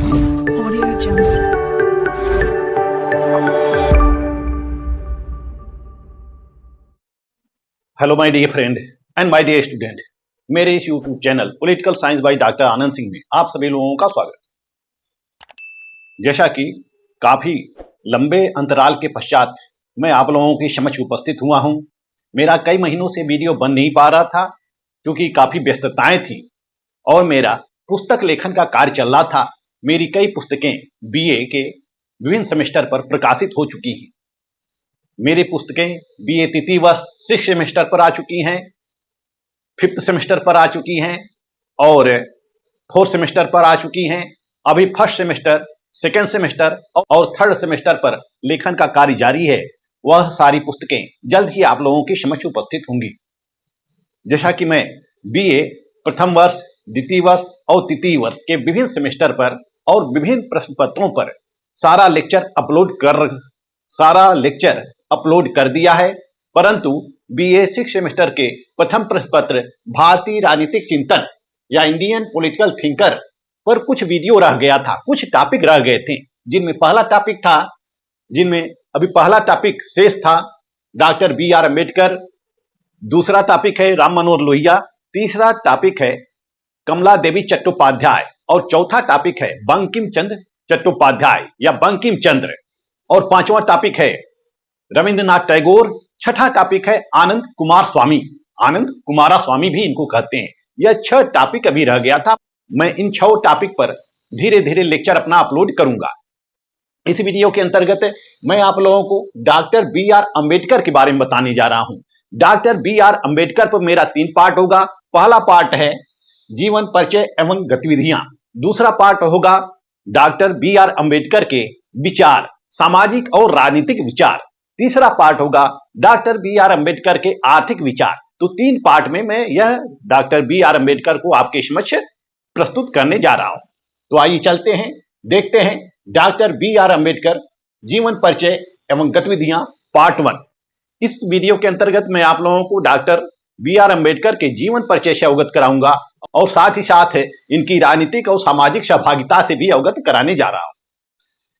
Audio Jungle. Hello my dear friend and my dear student, मेरे इस YouTube channel political science by doctor Anand Singh में आप सभी लोगों का स्वागत। जैसा कि काफी लंबे अंतराल के पश्चात मैं आप लोगों के समक्ष उपस्थित हुआ हूं। मेरा कई महीनों से वीडियो बन नहीं पा रहा था क्योंकि काफी व्यस्तताएं थी और मेरा पुस्तक लेखन का कार्य चल रहा था। मेरी कई पुस्तकें बीए के विभिन्न सेमेस्टर पर प्रकाशित हो चुकी हैं। मेरी पुस्तकें बीए तृतीय वर्ष 6 सेमेस्टर पर आ चुकी हैं, 5th सेमेस्टर पर आ चुकी हैं और 4th सेमेस्टर पर आ चुकी हैं। अभी 1st सेमेस्टर, 2nd सेमेस्टर और 3rd सेमेस्टर पर लेखन का कार्य जारी है। वह सारी पुस्तकें जल्द ही आप लोगों के समक्ष उपस्थित होंगी। जैसा कि मैं बीए प्रथम वर्ष, द्वितीय वर्ष और तृतीय वर्ष के विभिन्न सेमेस्टर पर और विभिन्न प्रश्न पत्रों पर सारा लेक्चर अपलोड कर दिया है, परंतु बीए 6 सेमेस्टर के प्रथम प्रश्न पत्र भारतीय राजनीतिक चिंतन या इंडियन पॉलिटिकल थिंकर पर कुछ वीडियो रह गया था, कुछ टॉपिक रह गए थे, जिनमें पहला टॉपिक शेष था डॉक्टर बी.आर. अम्बेडकर, दूसरा टॉपिक है राम मनोहर लोहिया, तीसरा टॉपिक है कमला देवी चट्टोपाध्याय और चौथा टॉपिक है बंकिम चंद्र चट्टोपाध्याय या बंकिम चंद्र और पांचवा टॉपिक है रविंद्रनाथ टैगोर, छठा टॉपिक है आनंद कुमार स्वामी भी इनको कहते हैं। यह 6 टॉपिक अभी रह गया था। मैं इन 6 टॉपिक पर धीरे धीरे लेक्चर अपना अपलोड करूंगा। इस वीडियो के अंतर्गत मैं आप लोगों को डॉक्टर बी.आर. अम्बेडकर के बारे में बताने जा रहा हूं। Doctor B R. अम्बेडकर पर मेरा 3 पार्ट होगा। पहला पार्ट है जीवन परिचय एवं गतिविधियां, दूसरा पार्ट होगा डॉक्टर बी.आर. अम्बेडकर के विचार, सामाजिक और राजनीतिक विचार, तीसरा पार्ट होगा डॉक्टर बी.आर. अम्बेडकर के आर्थिक विचार। तो 3 पार्ट में मैं यह डॉक्टर बी.आर. अम्बेडकर को आपके समक्ष प्रस्तुत करने जा रहा हूं। तो आइए चलते हैं, देखते हैं डॉक्टर बी.आर. अम्बेडकर जीवन परिचय एवं गतिविधियां पार्ट 1। इस वीडियो के अंतर्गत मैं आप लोगों को डॉक्टर बी.आर. अम्बेडकर के जीवन परिचय से अवगत कराऊंगा और साथ ही साथ इनकी राजनीतिक और सामाजिक सहभागिता से भी अवगत कराने जा रहा हूं।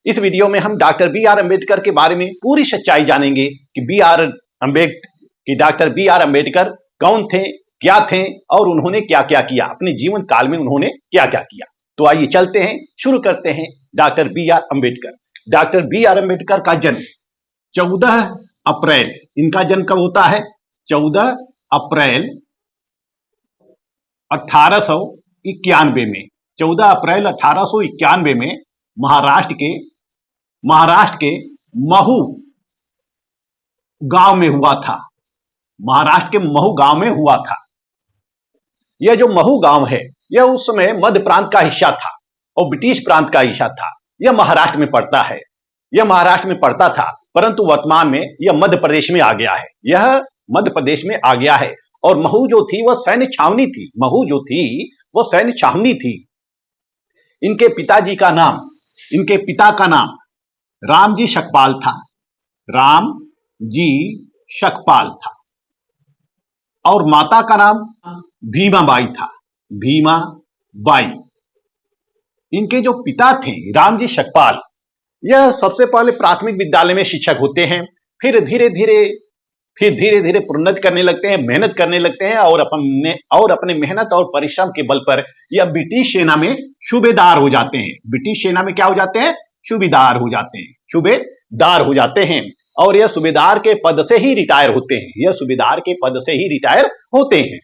इस वीडियो में हम डॉक्टर बी.आर. अम्बेडकर के बारे में पूरी सच्चाई जानेंगे कि डॉक्टर बी.आर. अम्बेडकर कौन थे, क्या थे और उन्होंने क्या क्या किया, अपने जीवन काल में उन्होंने क्या क्या किया। तो आइए चलते हैं, शुरू करते हैं doctor B R. Ambedkar. Doctor B R. Ambedkar का जन्म 14 अप्रैल, इनका जन्म कब होता है? 14 अप्रैल 1891 में, 14 अप्रैल 1891 में महाराष्ट्र के महू गांव में हुआ था। महाराष्ट्र के महू गांव में हुआ था। यह जो महू गांव है, यह उस समय मध्य प्रांत का हिस्सा था और ब्रिटिश प्रांत का हिस्सा था। यह महाराष्ट्र में पड़ता है, यह महाराष्ट्र में पड़ता था, परंतु वर्तमान में यह मध्य प्रदेश में आ गया है। यह मध्य प्रदेश में आ गया है और महू जो थी वह सैन्य छावनी थी। महू जो थी वह सैन्य छावनी थी। इनके पिता का नाम रामजी शकपाल था। रामजी शकपाल था और माता का नाम भीमाबाई था। भीमाबाई। इनके जो पिता थे रामजी शकपाल, यह सबसे पहले प्राथमिक विद्यालय में शिक्षक होते हैं, फिर धीरे धीरे प्रोन्नति करने लगते हैं, मेहनत करने लगते हैं और अपने मेहनत और परिश्रम के बल पर यह ब्रिटिश सेना में सूबेदार हो जाते हैं। ब्रिटिश सेना में क्या हो जाते हैं? सूबेदार हो जाते हैं और यह सूबेदार के पद से ही रिटायर होते हैं।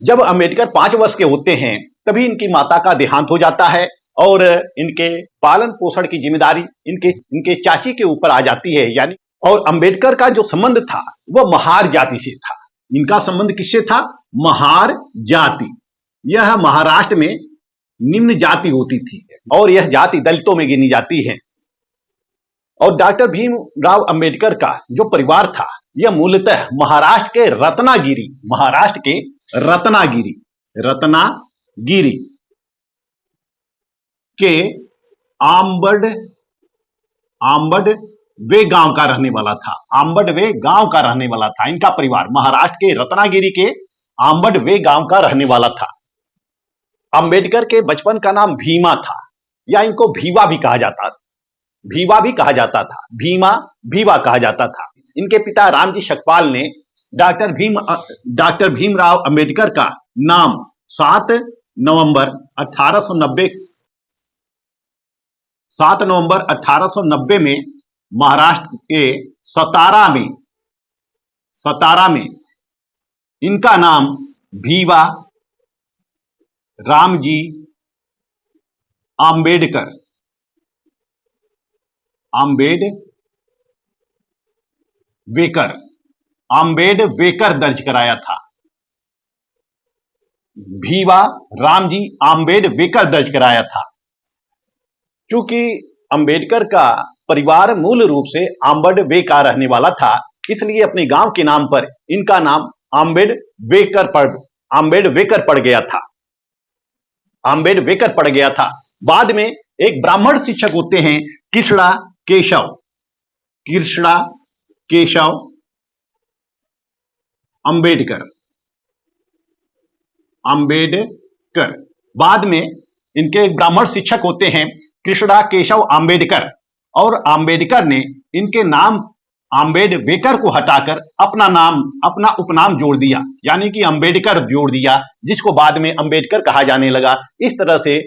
जब अम्बेडकर 5 वर्ष के होते हैं तभी इनकी माता का देहांत हो जाता है और इनके पालन पोषण की जिम्मेदारी इनके चाची के ऊपर आ जाती है। यानी और अम्बेडकर का जो संबंध था वह महार जाति से था। इनका संबंध किससे था? महार जाति। यह महाराष्ट्र में निम्न जाति होती थी और यह जाति दलितों में गिनी जाती है। और डॉक्टर भीमराव अम्बेडकर का जो परिवार था यह मूलतः महाराष्ट्र के रत्नागिरी के आंबडवे गांव का रहने वाला था। इनका परिवार महाराष्ट्र के रत्नागिरी के आंबडवे गांव का रहने वाला था। अंबेडकर के बचपन का नाम भीमा था। या इनको भीवा भी कहा जाता था, भीवा भी कहा जाता था, भीमा भीवा कहा जाता था। इनके पिता रामजी शकपाल ने डॉक्टर भीमराव अंबेडकर का नाम 7 नवंबर 1890 में महाराष्ट्र के सतारा में इनका नाम भीवा रामजी आम्बेडवेकर दर्ज कराया था। भीवा रामजी आम्बेडवेकर दर्ज कराया था। चूंकि अंबेडकर का परिवार मूल रूप से आम्बेडवे रहने वाला था, इसलिए अपने गांव के नाम पर इनका नाम आम्बेडवेकर पड़ गया था। बाद में एक ब्राह्मण शिक्षक होते हैं कृष्णा केशव अंबेडकर। बाद में इनके एक ब्राह्मण शिक्षक होते हैं कृष्णा केशव अंबेडकर, और अंबेडकर ने इनके नाम आम्बेडवेकर को हटाकर अपना उपनाम जोड़ दिया, यानी कि अंबेडकर जोड़ दिया, जिसको बाद में अंबेडकर कहा जाने लगा। इस तरह से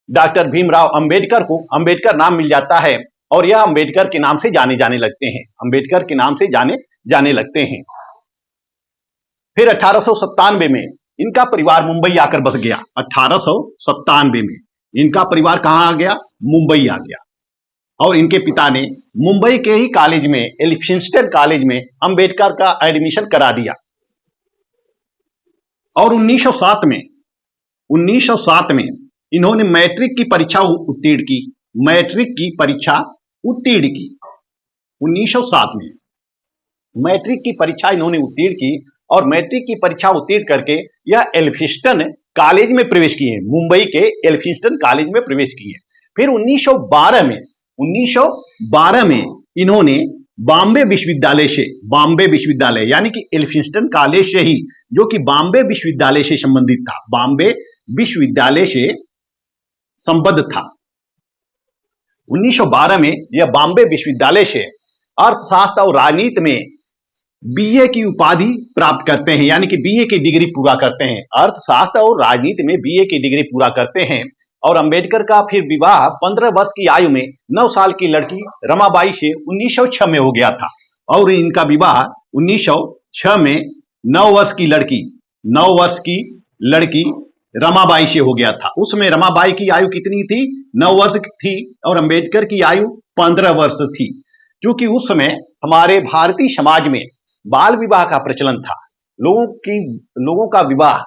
डॉक्टर भीमराव अंबेडकर को अंबेडकर नाम मिल जाता है और यह अंबेडकर के नाम से जाने लगते हैं। फिर 1897 में इनका परिवार मुंबई आकर बस गया। 1897 में इनका परिवार कहां आ गया? मुंबई आ गया। और इनके पिता ने मुंबई के ही कॉलेज में, एल्फिंस्टन कॉलेज में अंबेडकर का एडमिशन करा दिया। और 1907 में इन्होंने मैट्रिक की परीक्षा उत्तीर्ण की। 1907 में मैट्रिक की परीक्षा इन्होंने उत्तीर्ण की, और मैट्रिक की परीक्षा उत्तीर्ण करके यह एल्फिंस्टन कॉलेज में प्रवेश किए, मुंबई के एल्फिंस्टन कॉलेज में प्रवेश किए। फिर 1912 में इन्होंने बॉम्बे विश्वविद्यालय यानी कि एल्फिंस्टन कॉलेज से ही, जो कि बॉम्बे विश्वविद्यालय से संबंधित था, बॉम्बे विश्वविद्यालय से संबद्ध था। 1912 में यह बॉम्बे विश्वविद्यालय से अर्थशास्त्र और राजनीति में बीए की उपाधि प्राप्त करते हैं, यानी कि बीए की डिग्री पूरा करते हैं। अर्थशास्त्र और राजनीति में बीए की डिग्री पूरा करते हैं। और अंबेडकर का फिर विवाह 15 वर्ष की आयु में 9 साल की लड़की रमाबाई से 1906 में हो गया था। और इनका विवाह 1906 में 9 वर्ष की लड़की रमाबाई से हो गया था। उसमें रमाबाई की आयु कितनी थी? 9 वर्ष थी, और अंबेडकर की आयु 15 वर्ष थी। क्योंकि उस समय हमारे भारतीय समाज में बाल विवाह का प्रचलन था। लोगों का विवाह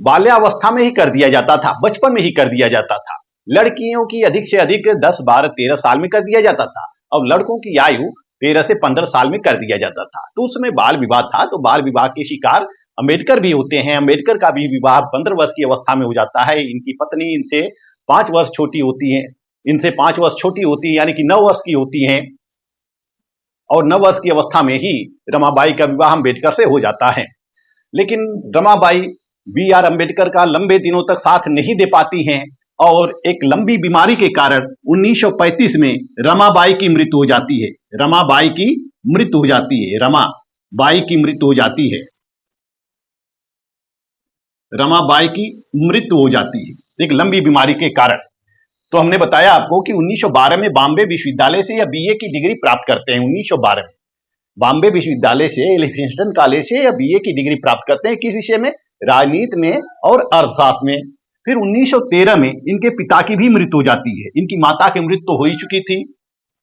बाल्यावस्था में ही कर दिया जाता था, बचपन में ही कर दिया जाता था। लड़कियों की अधिक से अधिक 10, 12, 13 साल में कर दिया जाता था, और लड़कों की आयु 13 से 15 साल में कर दिया जाता था। तो उसमें बाल विवाह था। तो बाल विवाह के शिकार अंबेडकर भी होते हैं। अंबेडकर का भी विवाह 15 वर्ष की अवस्था में हो जाता है। इनकी पत्नी इनसे 5 वर्ष छोटी होती है, यानी कि 9 वर्ष की होती हैं, और 9 वर्ष की अवस्था में ही रमाबाई का विवाह अंबेडकर से हो जाता है। लेकिन रमाबाई बी.आर. अंबेडकर का लंबे दिनों तक साथ नहीं दे पाती हैं, और एक लंबी बीमारी के कारण 1935 में रमाबाई की मृत्यु हो जाती है। रमाबाई की मृत्यु हो जाती है एक लंबी बीमारी के कारण। तो हमने बताया आपको कि 1912 में बॉम्बे विश्वविद्यालय से या बीए की डिग्री प्राप्त करते हैं। 1912 में बॉम्बे विश्वविद्यालय से, एल्फिंस्टन कॉलेज से या बीए की डिग्री प्राप्त करते हैं। किस विषय में? राजनीति में और अर्थशास्त्र में। फिर 1913 में इनके पिता की भी मृत्यु हो जाती है। इनकी माता की मृत्यु तो हो ही चुकी थी।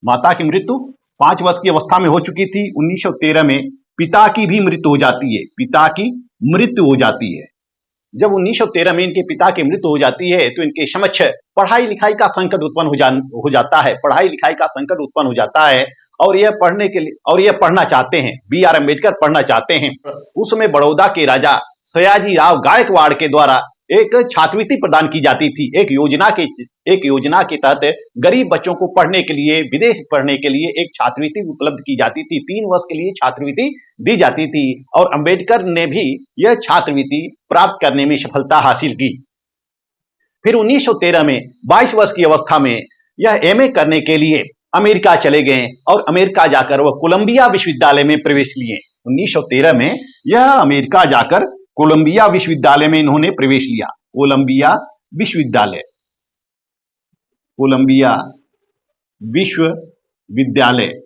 माता की मृत्यु 5 वर्ष की अवस्था में हो चुकी थी। 1913 में पिता की भी मृत्यु हो जाती है। जब 1913 में इनके पिता की मृत्यु हो जाती है, तो इनके समक्ष पढ़ाई लिखाई का संकट उत्पन्न हो जाता है। और यह पढ़ना चाहते हैं, बी.आर. अंबेडकर पढ़ना चाहते हैं। उसमें बड़ौदा के राजा सयाजी राव गायकवाड़ के द्वारा एक छात्रवृत्ति प्रदान की जाती थी। एक योजना के तहत गरीब बच्चों को पढ़ने के लिए, विदेश पढ़ने के लिए एक छात्रवृत्ति उपलब्ध की जाती थी। 3 वर्ष के लिए छात्रवृत्ति दी जाती थी, और अंबेडकर ने भी यह छात्रवृत्ति प्राप्त करने में सफलता हासिल की। फिर 1913 में 22 वर्ष की अवस्था में यह एमए करने के लिए अमेरिका चले गए और अमेरिका जाकर वह कोलंबिया विश्वविद्यालय में प्रवेश लिए। 1913 में यह अमेरिका जाकर कोलंबिया विश्वविद्यालय में इन्होंने प्रवेश लिया। कोलंबिया विश्वविद्यालय, कोलंबिया विश्वविद्यालय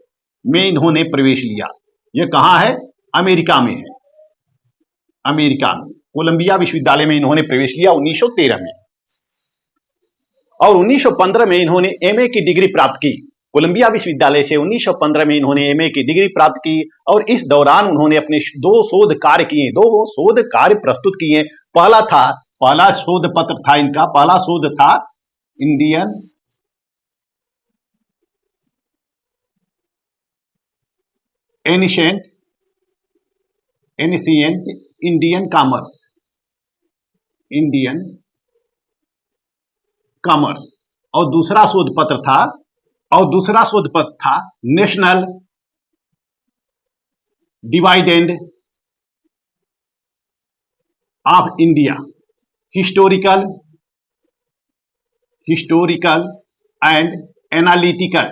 में इन्होंने प्रवेश लिया। यह कहां है? अमेरिका में है। अमेरिका में कोलंबिया विश्वविद्यालय में इन्होंने प्रवेश लिया 1913 में। और 1915 में इन्होंने एमए की डिग्री प्राप्त की। कोलंबिया विश्वविद्यालय से 1915 में इन्होंने एमए की डिग्री प्राप्त की और इस दौरान उन्होंने अपने दो शोध कार्य प्रस्तुत किए। पहला शोध पत्र था इनका, पहला शोध था इंडियन एनिशिएंट इंडियन कॉमर्स और दूसरा शोध पत्र था national dividend of India, historical and analytical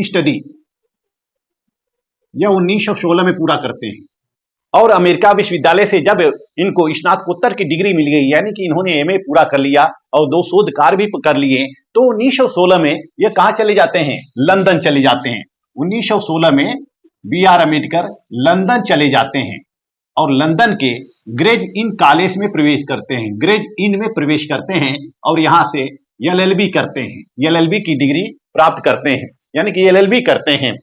study. यह 1916 में पूरा करते हैं। और अमेरिका विश्वविद्यालय से जब इनको स्नातकोत्तर की डिग्री मिल गई, यानी कि इन्होंने एमए पूरा कर लिया और दो शोध कार्य भी कर लिए, तो 1916 में ये कहां चले जाते हैं? लंदन चले जाते हैं। 1916 में बी.आर. अम्बेडकर लंदन चले जाते हैं और लंदन के ग्रेज इन कॉलेज में प्रवेश करते हैं। ग्रेज इन में प्रवेश करते हैं और यहां से एलएलबी करते हैं। एलएलबी की डिग्री प्राप्त करते हैं, यानी कि एलएलबी करते हैं।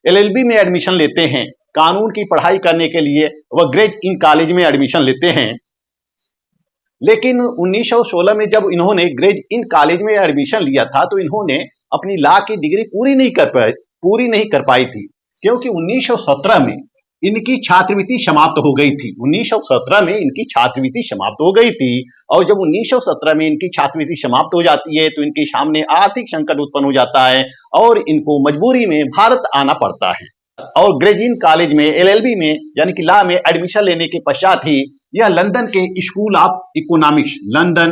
एलएलबी में एडमिशन लेते हैं। कानून की पढ़ाई करने के लिए वह ग्रेज इन कॉलेज में एडमिशन लेते हैं। लेकिन 1916 में जब इन्होंने ग्रेज इन कॉलेज में एडमिशन लिया था तो इन्होंने अपनी लॉ की डिग्री पूरी नहीं कर पाई थी, क्योंकि 1917 में इनकी छात्रवृत्ति समाप्त हो गई थी। 1917 में इनकी छात्रवृत्ति समाप्त हो गई थी और जब 1917 में इनकी छात्रवृत्ति समाप्त हो जाती है तो इनके सामने आर्थिक संकट उत्पन्न हो जाता है और इनको मजबूरी में भारत आना पड़ता है। और ग्रेज इन कॉलेज में एलएलबी में यानी कि लॉ में एडमिशन लेने के पश्चात ही यह लंदन के school of economics, London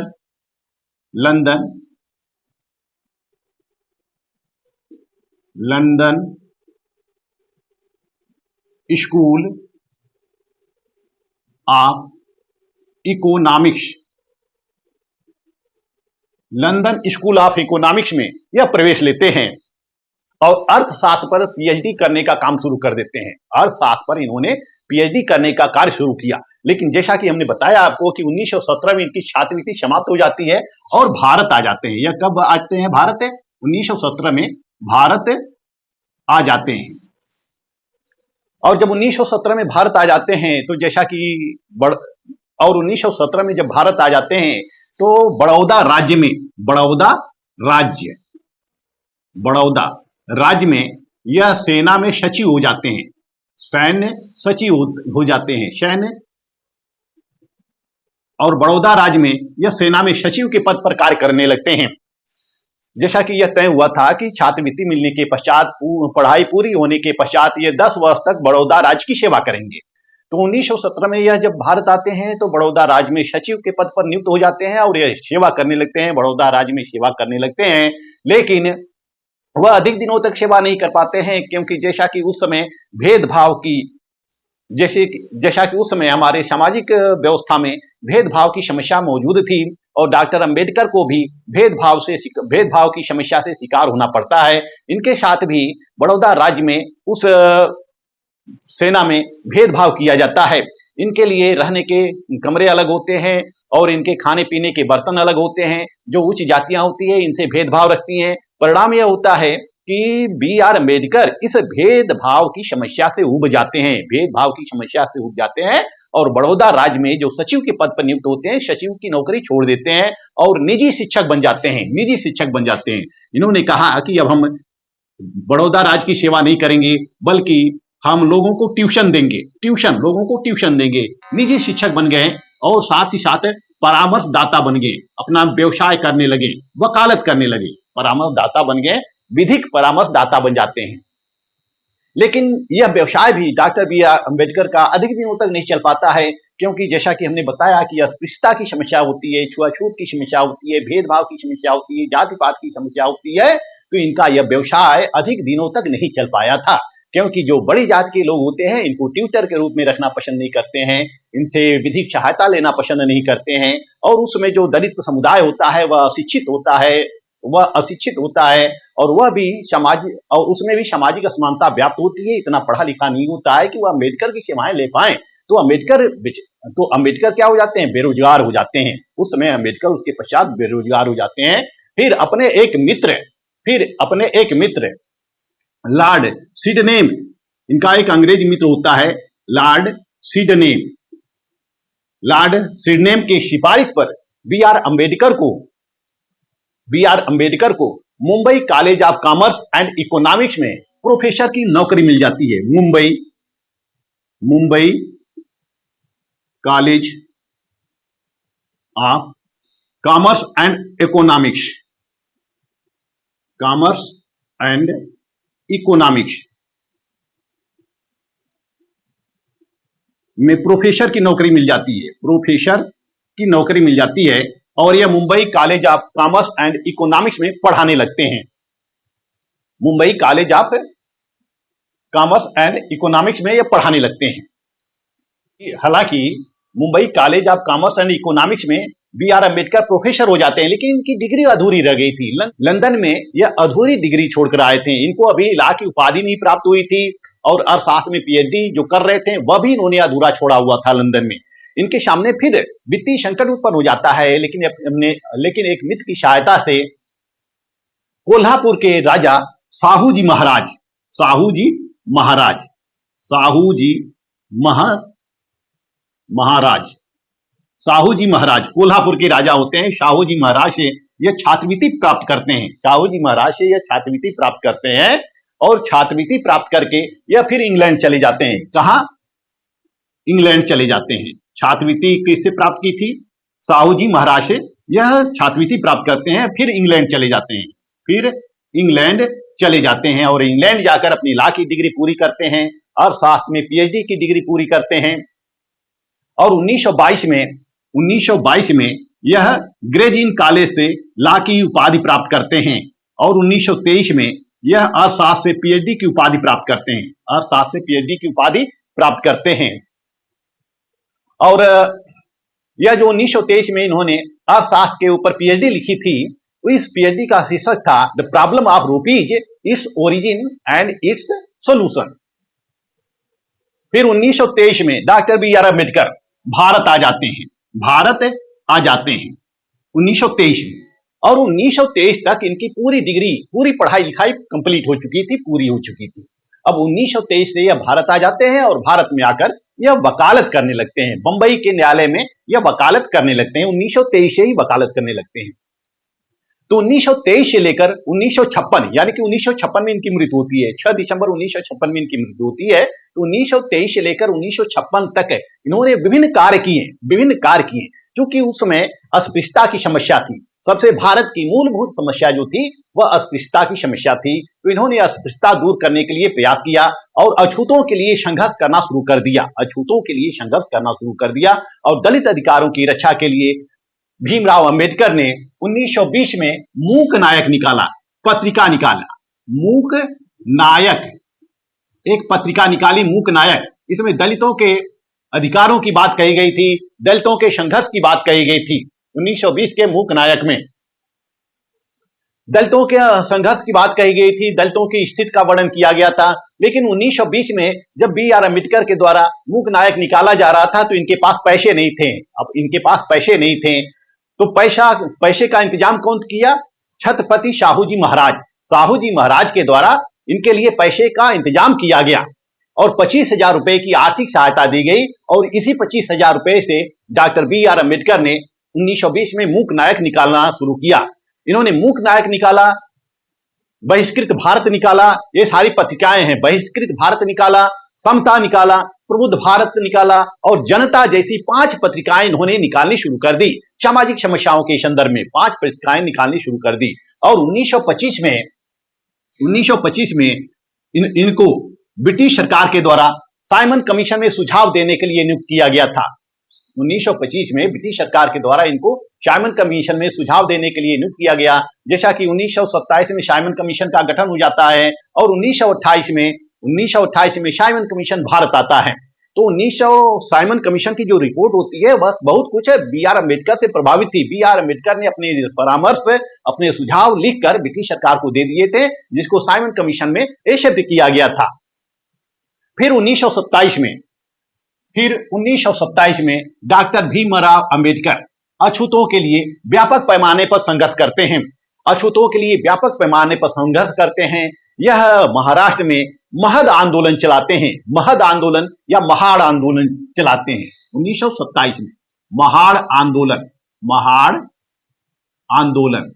school of economics, London school of economics में यह प्रवेश लेते हैं और अर्थशास्त्र पर पीएचडी करने का काम शुरू कर देते हैं। अर्थशास्त्र पर इन्होंने पीएचडी करने का कार्य शुरू किया। लेकिन जैसा कि हमने बताया आपको कि 1917 में इनकी छात्रवृत्ति समाप्त हो जाती है और भारत आ जाते हैं। यह कब आते हैं? भारत 1917 में भारत आ जाते हैं। और जब 1917 में भारत आ जाते हैं तो जैसा कि 1917 में जब भारत आ जाते हैं तो बड़ौदा राज्य में यह सेना में सचिव हो जाते हैं। सैन्य सचिव हो जाते हैं। और बड़ौदा राज्य में यह सेना में सचिव के पद पर कार्य करने लगते हैं। जैसा कि यह तय हुआ था कि छात्रवृत्ति मिलने के पश्चात, पढ़ाई पूरी होने के पश्चात ये 10 वर्ष तक बड़ौदा राज्य की सेवा करेंगे। तो 1917 में यह जब भारत आते हैं तो बड़ौदा राज्य में सचिव के पद पर नियुक्त हो जाते हैं और यह सेवा करने लगते हैं, बड़ौदा राज्य में सेवा करने लगते हैं। लेकिन वह अधिक दिनों तक सेवा नहीं कर पाते हैं, क्योंकि जैसा कि उस समय हमारे सामाजिक व्यवस्था में भेदभाव की समस्या मौजूद थी और डॉक्टर अंबेडकर को भी भेदभाव की समस्या से शिकार होना पड़ता है। इनके साथ भी बड़ौदा राज्य में उस सेना में भेदभाव किया जाता है। इनके लिए रहने के कमरे अलग होते हैं और इनके खाने पीने के बर्तन अलग होते हैं। जो उच्च जातियां होती है इनसे भेदभाव रखती हैं। परिणाम यह होता है कि बी.आर. अम्बेडकर इस भेदभाव की समस्या से उब जाते हैं और बड़ौदा राज्य में जो सचिव के पद पर नियुक्त होते हैं, सचिव की नौकरी छोड़ देते हैं और निजी शिक्षक बन जाते हैं। इन्होंने कहा कि अब हम बड़ौदा राज्य की सेवा नहीं करेंगे, बल्कि हम लोगों को ट्यूशन देंगे। निजी शिक्षक बन गए और साथ ही साथ परामर्शदाता बन गए, अपना व्यवसाय करने लगे, वकालत करने लगे, परामर्शदाता बन गए, विधिक परामर्शदाता बन जाते हैं। लेकिन यह व्यवसाय भी डॉक्टर बी.आर. अम्बेडकर का अधिक दिनों तक नहीं चल पाता है, क्योंकि जैसा कि हमने बताया कि अस्पृश्यता की समस्या होती है, छुआछूत की समस्या होती है, भेदभाव की समस्या होती है, जातिपात की समस्या होती है, तो इनका यह व्यवसाय अधिक दिनों तक नहीं चल पाया था, क्योंकि जो बड़ी जात के लोग होते हैं इनको ट्यूटर के रूप में रखना पसंद नहीं करते हैं, इनसे विधिक सहायता लेना पसंद नहीं करते हैं, और उसमें जो दलित समुदाय होता है वह अशिक्षित होता है और वह भी और उसमें भी सामाजिक असमानता व्याप्त होती है, इतना पढ़ा लिखा नहीं होता है कि वह अम्बेडकर की सेवाएं ले पाए। तो अम्बेडकर क्या हो जाते हैं, बेरोजगार हो जाते हैं। उस समय अम्बेडकर उसके पश्चात बेरोजगार हो जाते हैं। फिर अपने एक मित्र लॉर्ड सिडनेम, इनका एक अंग्रेजी मित्र होता है लॉर्ड सिडनेम की सिफारिश पर बी आर अम्बेडकर को Mumbai college of commerce and economics में प्रोफेसर की नौकरी मिल जाती है। Mumbai college of commerce and economics में प्रोफेसर की नौकरी मिल जाती है और यह Mumbai college of commerce and economics में पढ़ाने लगते हैं। Mumbai college of commerce and economics में यह पढ़ाने लगते हैं। हालांकि Mumbai college of commerce and economics में बी आर अम्बेडकर प्रोफेसर हो जाते हैं, लेकिन इनकी डिग्री अधूरी रह गई थी। लंदन में यह अधूरी डिग्री छोड़कर आए थे। इनको अभी लॉ की उपाधि नहीं प्राप्त हुई थी और अर्थशास्त्र में पीएचडी जो कर रहे थे वह भी इन्होंने अधूरा छोड़ा हुआ था लंदन में। इनके सामने फिर वित्तीय संकट उत्पन्न हो जाता है, लेकिन एक मित्र की सहायता से कोल्हापुर के राजा साहू जी महाराज कोल्हापुर के राजा होते हैं। साहू जी महाराज से यह छात्रवृत्ति प्राप्त करते हैं और छात्रवृत्ति प्राप्त करके यह फिर इंग्लैंड चले जाते हैं। कहां? इंग्लैंड चले जाते हैं। छात्रवृत्ति किससे प्राप्त की थी? साहू जी महाराज से यह छात्रवृत्ति प्राप्त करते हैं, फिर इंग्लैंड चले जाते हैं और इंग्लैंड जाकर अपनी लॉ की डिग्री पूरी करते हैं और शास्त्र में पीएचडी की डिग्री पूरी करते हैं और 1922 में यह ग्रेज इन कॉलेज से लॉ की उपाधि प्राप्त करते हैं और 1923 में यह अर्थशास्त्र से पीएचडी की उपाधि प्राप्त करते हैं। और यह जो 1923 में इन्होंने अर्थशास्त्र के ऊपर पीएचडी लिखी थी, इस पीएचडी का शीर्षक था the problem of rupees, its origin and its solution. फिर 1923 में doctor B R Ambedkar Bharat आ जाते हैं 1923 में, और 1923 तक इनकी पूरी पढ़ाई लिखाई कंप्लीट हो चुकी थी। अब 1923 से यह भारत आ जाते हैं और भारत में आकर यह वकालत करने लगते हैं। बंबई के न्यायालय में यह वकालत करने लगते हैं। 1923 से ही वकालत करने लगते हैं। तो 1923 से लेकर 1956, यानी कि 1956 में इनकी मृत्यु होती है। 6 दिसंबर 1956 में इनकी मृत्यु होती है। तो 1923 से लेकर 1956 तक इन्होंने विभिन्न कार्य किए, क्योंकि उस समय अस्पृश्यता की समस्या थी। सबसे भारत की मूलभूत समस्या जो थी वह अस्पृश्यता की समस्या थी। तो इन्होंने अस्पृश्यता दूर करने के लिए प्रयास किया और अछूतों के लिए संघर्ष करना शुरू कर दिया और दलित अधिकारों की रक्षा के लिए भीमराव अंबेडकर ने 1920 में मूक नायक पत्रिका निकाली। मूक नायक, इसमें दलितों के अधिकारों की बात कही गई थी, दलितों के संघर्ष की बात कही गई थी। 1920 के मूक नायक में दलितों के संघर्ष की बात कही गई थी, दलितों की स्थिति का वर्णन किया गया था। लेकिन 1920 में जब बी आर अम्बेडकर के द्वारा मूक नायक निकाला जा रहा था तो इनके पास पैसे नहीं थे। तो पैसे का इंतजाम कौन किया? छत्रपति साहू जी महाराज के द्वारा इनके लिए पैसे का इंतजाम किया गया और 25,000 रुपए की आर्थिक सहायता दी गई। और इसी 25,000 रुपए से डॉक्टर बी आर अम्बेडकर ने 1920 में मूक नायक निकालना शुरू किया। इन्होंने मूक नायक निकाला, बहिष्कृत भारत निकाला, ये सारी पत्रिकाएं हैं। बहिष्कृत भारत निकाला, समता निकाला, प्रबुद्ध भारत निकाला और जनता जैसी 5 पत्रिकाएं इन्होंने निकालनी शुरू कर दी। सामाजिक समस्याओं के संदर्भ में 5 पत्रिकाएं निकालनी शुरू कर दी। और 1925 में इनको ब्रिटिश सरकार के द्वारा साइमन कमीशन में सुझाव देने के लिए नियुक्त किया गया था। 1925 में ब्रिटिश सरकार के द्वारा इनको साइमन कमीशन में सुझाव देने के लिए नियुक्त किया गया। जैसा कि 1927 में साइमन कमीशन का गठन हो जाता है और 1928 में साइमन कमीशन भारत आता है। तो 1900 साइमन कमीशन की जो रिपोर्ट होती है वह बहुत कुछ बी आर अम्बेडकर से प्रभावित थी। बी आर अम्बेडकर ने अपने परामर्श, अपने सुझाव लिखकर ब्रिटिश सरकार को दे दिए थे, जिसको साइमन कमीशन में एक्सेप्ट किया गया था। फिर 1927 में डॉक्टर भीमराव अंबेडकर अछूतों के लिए व्यापक पैमाने पर संघर्ष करते हैं। अछूतों के लिए व्यापक पैमाने पर संघर्ष करते हैं। यह महाराष्ट्र में महद आंदोलन चलाते हैं। महद आंदोलन या महाड़ आंदोलन चलाते हैं 1927 में। महाड़ आंदोलन, महाड़ आंदोलन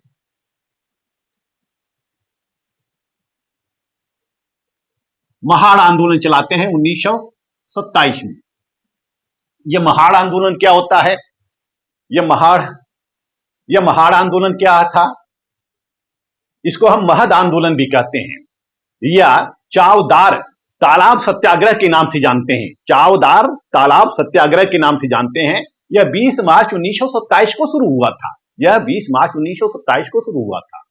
महाड़ आंदोलन चलाते हैं 1927 में। यह महाड़ आंदोलन क्या होता है? यह महाड़ आंदोलन क्या था? इसको हम महद आंदोलन भी कहते हैं या चावदार तालाब सत्याग्रह के नाम से जानते हैं। चावदार तालाब सत्याग्रह के नाम से जानते हैं। यह 20 मार्च 1927 को शुरू हुआ था। यह 20 मार्च 1927 को शुरू हुआ था।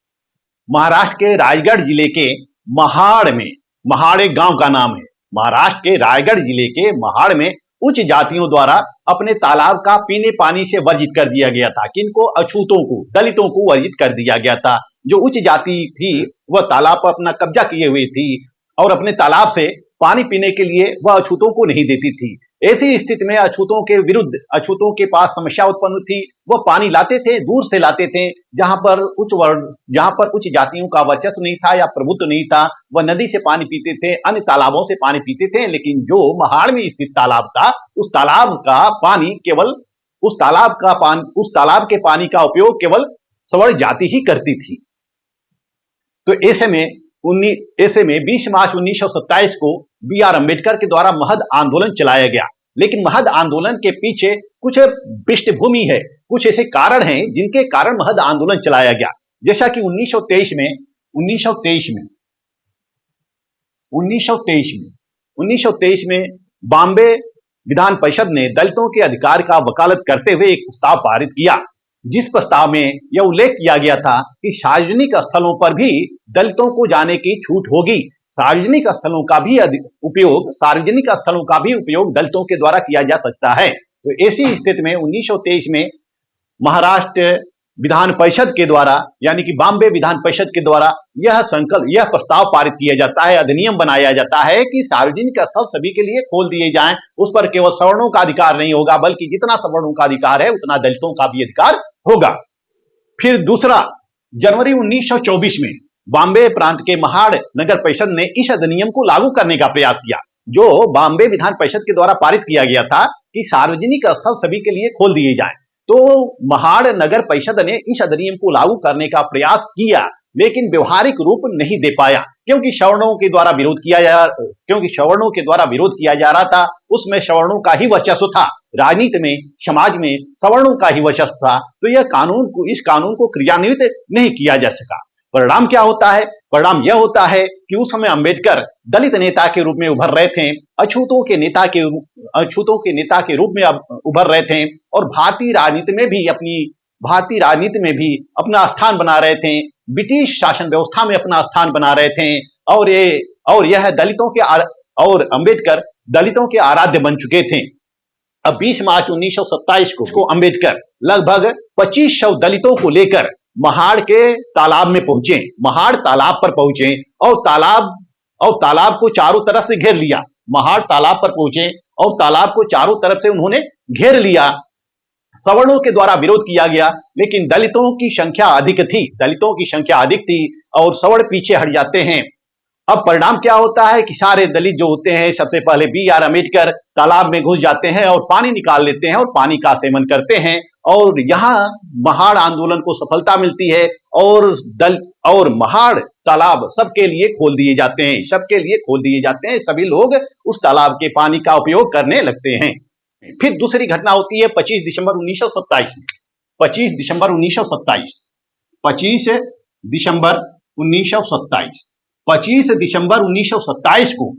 महाराष्ट्र के रायगढ़ जिले के महाड़ में, महाड़ एक गांव का नाम है, महाराष्ट्र के रायगढ़ जिले के महाड़ में उच्च जातियों द्वारा अपने तालाब का पीने पानी से वर्जित कर दिया गया था। किनको? अछूतों को, दलितों को वर्जित कर दिया गया था। जो उच्च जाति थी वह तालाब पर अपना कब्जा किए हुए थी और अपने तालाब से पानी पीने के लिए वह अछूतों को नहीं देती थी। ऐसी स्थिति में अछूतों के विरुद्ध, अछूतों के पास समस्या उत्पन्न थी। वह पानी लाते थे, दूर से लाते थे, जहां पर उच्च जातियों का वर्चस्व नहीं था या प्रभुत्व नहीं था। वह नदी से पानी पीते थे, अन्य तालाबों से पानी पीते थे। लेकिन जो महाड़ में स्थित तालाब था, उस तालाब के पानी का उपयोग केवल सवर्ण जाति ही करती थी। तो ऐसे में 20 मार्च 1927 को बी आर अम्बेडकर के द्वारा महद आंदोलन चलाया गया। लेकिन महद आंदोलन के पीछे कुछ पृष्ठभूमि है, कुछ ऐसे कारण हैं जिनके कारण महद आंदोलन चलाया गया। जैसा कि 1923 में बॉम्बे विधान परिषद ने दलितों के अधिकार का वकालत करते हुए एक प्रस्ताव पारित किया, जिस प्रस्ताव में यह उल्लेख किया गया था कि सार्वजनिक स्थलों पर भी दलितों को जाने की छूट होगी। सार्वजनिक स्थलों का भी उपयोग दलितों के द्वारा किया जा सकता है। तो ऐसी स्थिति में 1923 में महाराष्ट्र विधान परिषद के द्वारा, यानी कि बॉम्बे विधान परिषद के द्वारा यह प्रस्ताव पारित किया जाता है, अधिनियम बनाया जाता है कि सार्वजनिक स्थल सभी के लिए खोल दिए जाएं। उस पर केवल सवर्णों का अधिकार नहीं होगा, बल्कि जितना सवर्णों का अधिकार है उतना दलितों का भी अधिकार होगा। फिर दूसरा, जनवरी 1924 में बॉम्बे प्रांत के महाड़ नगर परिषद ने इस अधिनियम को लागू करने का प्रयास किया, जो बॉम्बे विधान परिषद के द्वारा पारित किया गया था कि सार्वजनिक स्थल सभी के लिए खोल दिए जाएं। तो महाड़ नगर परिषद ने इस अधिनियम को लागू करने का प्रयास किया, लेकिन व्यवहारिक रूप नहीं दे पाया, क्योंकि सवर्णों के द्वारा विरोध किया जा रहा था। उसमें सवर्णों का ही वर्चस्व था, राजनीति में, समाज में सवर्णों का ही वर्चस्व था। तो इस कानून को क्रियान्वित नहीं किया जा सका। परिणाम क्या होता है? परिणाम यह होता है कि उस समय अंबेडकर दलित नेता के रूप में उभर रहे थे, अछूतों के नेता के रूप में उभर रहे थे और भारतीय राजनीति में भी अपना स्थान बना रहे थे, ब्रिटिश शासन व्यवस्था में अपना स्थान बना रहे थे और अंबेडकर दलितों के आराध्य बन चुके थे। अब 20 मार्च 1927 को अंबेडकर लगभग 2500 दलितों को लेकर महाड़ के तालाब में पहुंचे, महाड़ तालाब पर पहुंचे और तालाब को चारों तरफ से घेर लिया। महाड़ तालाब पर पहुंचे और तालाब को चारों तरफ से उन्होंने घेर लिया। सवर्णों के द्वारा विरोध किया गया, लेकिन दलितों की संख्या अधिक थी और सवर्ण पीछे हट जाते हैं। अब परिणाम क्या होता है कि सारे दलित जो होते हैं, सबसे पहले बी आर अम्बेडकर तालाब में घुस जाते हैं और पानी निकाल लेते हैं और पानी का सेवन करते हैं और यहाँ महाड़ आंदोलन को सफलता मिलती है और महाड़ तालाब सबके लिए खोल दिए जाते हैं। सभी लोग उस तालाब के पानी का उपयोग करने लगते हैं। फिर दूसरी घटना होती है 25 दिसंबर 1927 में। 25 दिसंबर 1927 को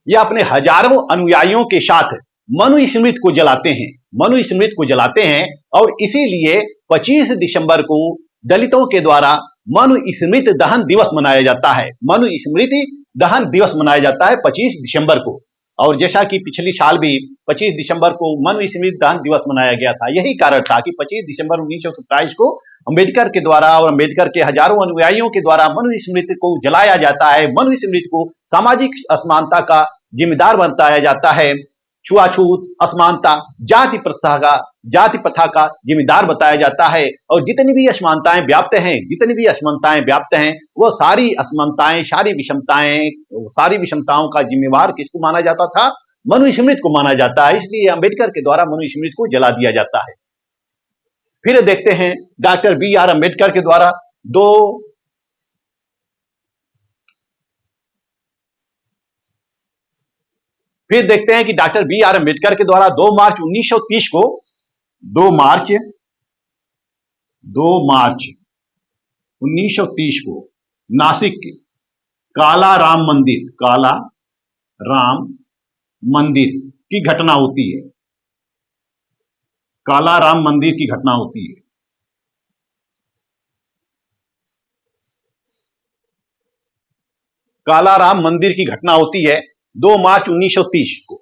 यह अपने हजारों अनुयायियों के साथ मनु स्मृति को जलाते हैं, मनु स्मृति को जलाते हैं। और इसीलिए 25 दिसंबर को दलितों के द्वारा मनु स्मृति दहन दिवस मनाया जाता है। मनु स्मृति दहन दिवस मनाया जाता है 25 दिसंबर को। और जैसा कि पिछली साल भी 25 दिसंबर को मनु स्मृति दहन दिवस मनाया गया था, यही कारण था कि 25 दिसंबर 1927 को अंबेडकर के द्वारा और अंबेडकर के हजारों अनुयायियों के द्वारा मनु स्मृति को जलाया जाता है। मनु स्मृति को सामाजिक असमानता का जिम्मेदार बताया जाता है, छुआछूत, असमानता, जाति प्रथा का जिम्मेदार बताया जाता है। और जितनी भी असमानताएं व्याप्त हैं, जितनी भी असमानताएं व्याप्त हैं, वो सारी असमानताएं, सारी विषमताओं का जिम्मेवार किसको माना जाता था? मनु स्मृति को माना जाता है। इसलिए अंबेडकर के द्वारा मनु स्मृति को जला दिया जाता है। फिर देखते हैं डॉक्टर BR अम्बेडकर के द्वारा फिर देखते हैं कि डॉक्टर BR अम्बेडकर के द्वारा 2 मार्च 1930 को 2 मार्च 1930 को नासिक के काला राम मंदिर की घटना होती है। काला राम मंदिर की घटना होती है। काला राम मंदिर की घटना होती है 2 मार्च 1930 को।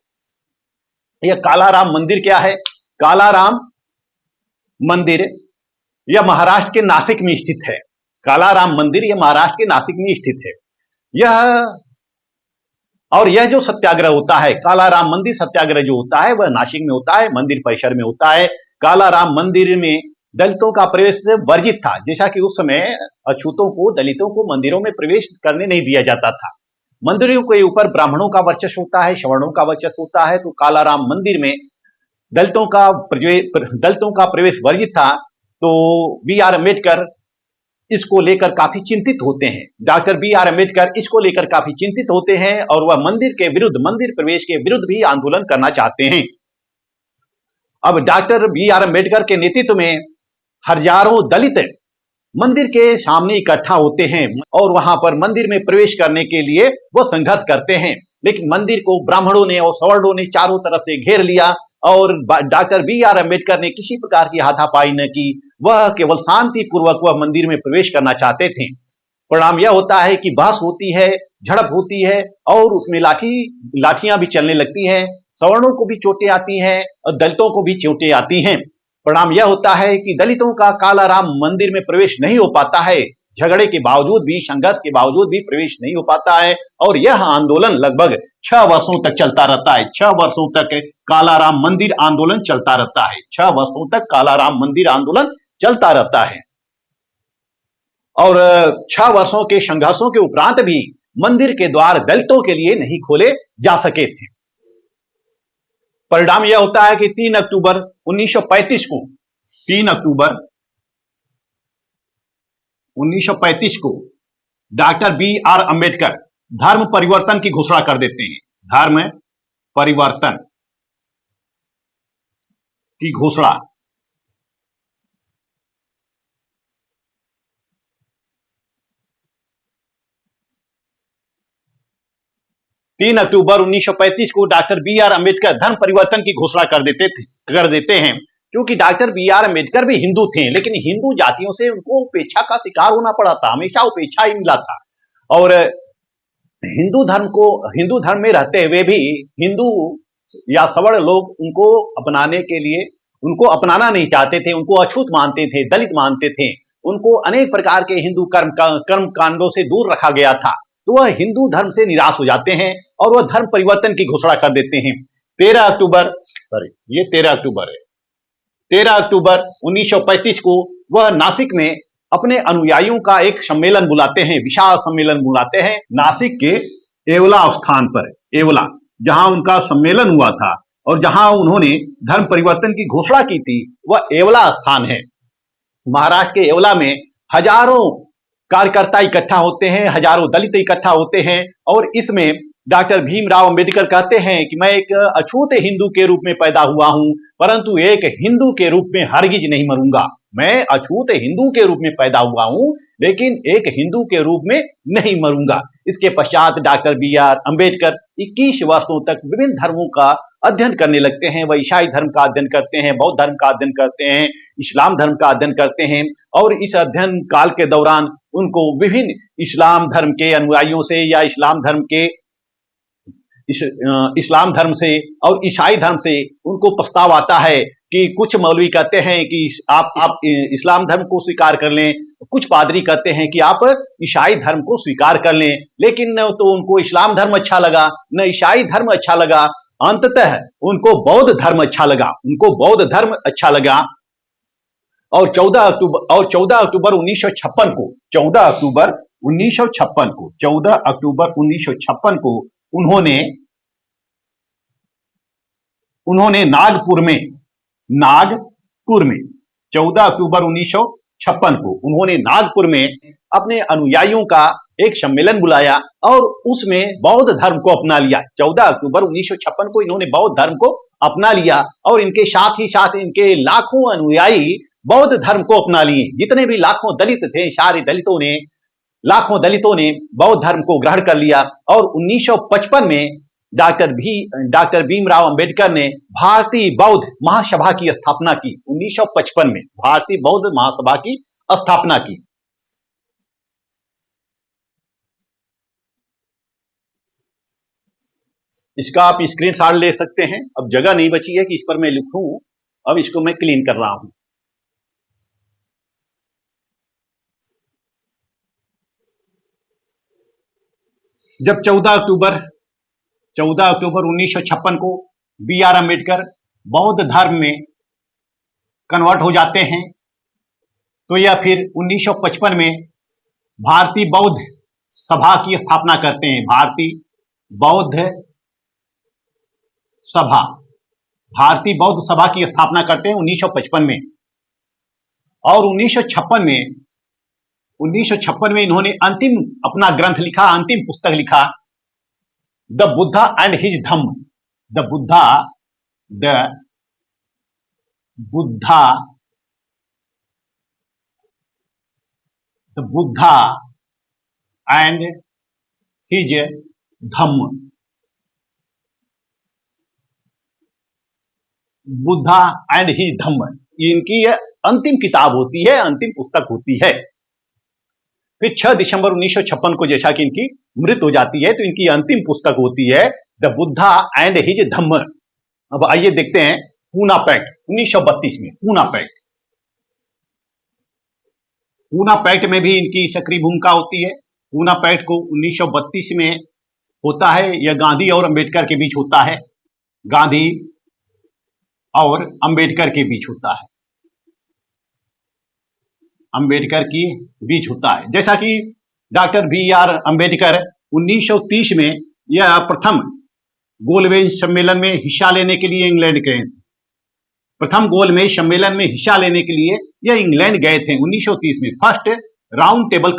यह काला राम मंदिर क्या है? काला राम मंदिर यह महाराष्ट्र के नासिक में स्थित है। काला राम मंदिर यह महाराष्ट्र के नासिक में स्थित है। यह जो सत्याग्रह होता है, काला राम मंदिर सत्याग्रह जो होता है वह नासिक में होता है, मंदिर परिसर में होता है। काला राम मंदिर में दलितों का प्रवेश वर्जित था, जैसा कि उस समय अछूतों को, दलितों को मंदिरों में प्रवेश करने नहीं दिया जाता था। मंदिरों के ऊपर ब्राह्मणों का वर्चस्व होता है, सवर्णों का वर्चस्व होता है। तो काला राम मंदिर में दलितों का प्रवेश वर्जित था। तो BR अम्बेडकर इसको लेकर काफी चिंतित होते हैं। डॉक्टर BR अम्बेडकर इसको लेकर काफी चिंतित होते हैं और वह मंदिर प्रवेश के विरुद्ध भी आंदोलन करना चाहते हैं। अब डॉक्टर BR अम्बेडकर के नेतृत्व में हजारों दलित मंदिर के सामने इकट्ठा होते हैं और वहां पर मंदिर में प्रवेश करने के लिए वो संघर्ष करते हैं। लेकिन मंदिर को ब्राह्मणों ने और सवर्णों ने चारों तरफ से घेर लिया और डॉक्टर BR अम्बेडकर ने किसी प्रकार की हाथापाई न की। वह केवल शांतिपूर्वक वह मंदिर में प्रवेश करना चाहते थे। परिणाम यह होता है कि बहस होती है, झड़प होती है और उसमें लाठियां भी चलने लगती हैं। सवर्णों को भी चोटें आती हैं और दलितों को भी चोटें आती हैं। परिणाम यह होता है कि दलितों का काला राम मंदिर में प्रवेश नहीं हो पाता है। झगड़े के बावजूद भी, संघर्ष के बावजूद भी प्रवेश नहीं हो पाता है और यह आंदोलन लगभग 6 वर्षों तक चलता रहता है। 6 वर्षों तक काला राम मंदिर आंदोलन चलता रहता है। 6 वर्षों तक काला राम मंदिर आंदोलन चलता रहता है और 6 वर्षों के संघर्षों के उपरांत भी मंदिर के द्वार दलितों के लिए नहीं खोले जा सके थे। परिणाम यह होता है कि 3 अक्टूबर 1935 को 3 अक्टूबर 1935 को डॉक्टर BR अम्बेडकर धर्म परिवर्तन की घोषणा कर देते हैं। धर्म परिवर्तन की घोषणा। तीन अक्टूबर 1935 को डॉक्टर BR अम्बेडकर धर्म परिवर्तन की घोषणा कर देते हैं। क्योंकि डॉक्टर BR अम्बेडकर भी हिंदू थे, लेकिन हिंदू जातियों से उनको उपेक्षा का शिकार होना पड़ा था, हमेशा उपेक्षा ही मिला था। और हिंदू धर्म में रहते हुए भी हिंदू या सवर्ण लोग उनको अपनाना नहीं चाहते थे, उनको अछूत मानते थे, दलित मानते थे। उनको अनेक प्रकार के हिंदू कर्म कांडों से दूर रखा गया था। तो वह हिंदू धर्म से निराश हो जाते हैं और वह धर्म परिवर्तन की घोषणा कर देते हैं। 13 अक्टूबर 1935 को वह नासिक में अपने अनुयायियों का एक सम्मेलन बुलाते हैं, विशाल सम्मेलन बुलाते हैं। नासिक के एवला स्थान पर, जहां उनका सम्मेलन हुआ था और जहां उन्होंने धर्म परिवर्तन की घोषणा की थी, वह एवला स्थान है। महाराष्ट्र के एवला में हजारों कार्यकर्ता इकट्ठा होते हैं, हजारों दलित इकट्ठा होते हैं और इसमें डॉक्टर भीमराव अंबेडकर कहते हैं कि मैं एक अछूत हिंदू के रूप में पैदा हुआ हूं, परंतु एक हिंदू के रूप में हरगिज नहीं मरूंगा। मैं अछूत हिंदू के रूप में पैदा हुआ हूं, लेकिन एक हिंदू के रूप में नहीं मरूंगा। इसके पश्चात डॉक्टर BR अम्बेडकर 21 वर्षों तक विभिन्न धर्मों का अध्ययन करने लगते हैं। वह ईसाई धर्म का अध्ययन करते हैं, बौद्ध धर्म का अध्ययन करते हैं, इस्लाम धर्म का अध्ययन करते हैं। और इस अध्ययन काल के दौरान उनको विभिन्न इस्लाम धर्म के अनुयायियों से या इस्लाम धर्म से और ईसाई धर्म से उनको प्रस्ताव आता है कि कुछ मौलवी कहते हैं कि आप इस्लाम धर्म को स्वीकार कर लें, कुछ पादरी कहते हैं कि आप ईसाई धर्म को स्वीकार कर लें। लेकिन न तो उनको इस्लाम धर्म अच्छा लगा, न ईसाई धर्म अच्छा लगा। अंततः उनको बौद्ध धर्म अच्छा लगा, और 14 अक्टूबर 1956 को 14 अक्टूबर 1956 को उन्होंने नागपुर में 14 अक्टूबर 1956 को उन्होंने नागपुर में अपने अनुयायियों का एक सम्मेलन बुलाया और उसमें बौद्ध धर्म को अपना लिया। 14 अक्टूबर 1956 को इन्होंने बौद्ध धर्म को अपना लिया और इनके साथ ही साथ इनके लाखों अनुयायी बौद्ध धर्म को अपना लिए। जितने भी लाखों दलित थे, सारे लाखों दलितों ने बौद्ध धर्म को ग्रहण कर लिया। और 1955 में डॉक्टर भीमराव अंबेडकर ने भारतीय बौद्ध महासभा की स्थापना की। 1955 में भारतीय बौद्ध महासभा की स्थापना की। इसका आप स्क्रीनशॉट ले सकते हैं। अब जगह नहीं बची है कि इस पर मैं लिखूं, अब इसको मैं क्लीन कर रहा हूं। जब 14 अक्टूबर 1956 को बी आर अम्बेडकर बौद्ध धर्म में कन्वर्ट हो जाते हैं, तो यह फिर 1955 में भारतीय बौद्ध सभा की स्थापना करते हैं। भारतीय बौद्ध सभा की स्थापना करते हैं 1955 में। और 1956 में इन्होंने अपना ग्रंथ लिखा, अंतिम पुस्तक लिखा, the Buddha and his Dhamma. The Buddha and his Dhamma. Buddha and his Dhamma, इनकी यह अंतिम किताब होती है, अंतिम पुस्तक होती है। फिर 6 दिसंबर 1956 को जैसा कि इनकी मृत्यु हो जाती है, तो इनकी अंतिम पुस्तक होती है द बुद्धा एंड हिज धम्म। अब आइए देखते हैं पूना पैक्ट 1932 में। पूना पैक्ट में भी इनकी सक्रिय भूमिका होती है। पूना पैक्ट को 1932 में होता है। यह गांधी और अंबेडकर के बीच होता है। जैसा कि डॉक्टर बी आर अम्बेडकर 1930 में यह प्रथम गोलमेज सम्मेलन में हिस्सा लेने के लिए इंग्लैंड गए थे। प्रथम गोलमेज सम्मेलन में हिस्सा लेने के लिए यह इंग्लैंड गए थे 1930 में। First round table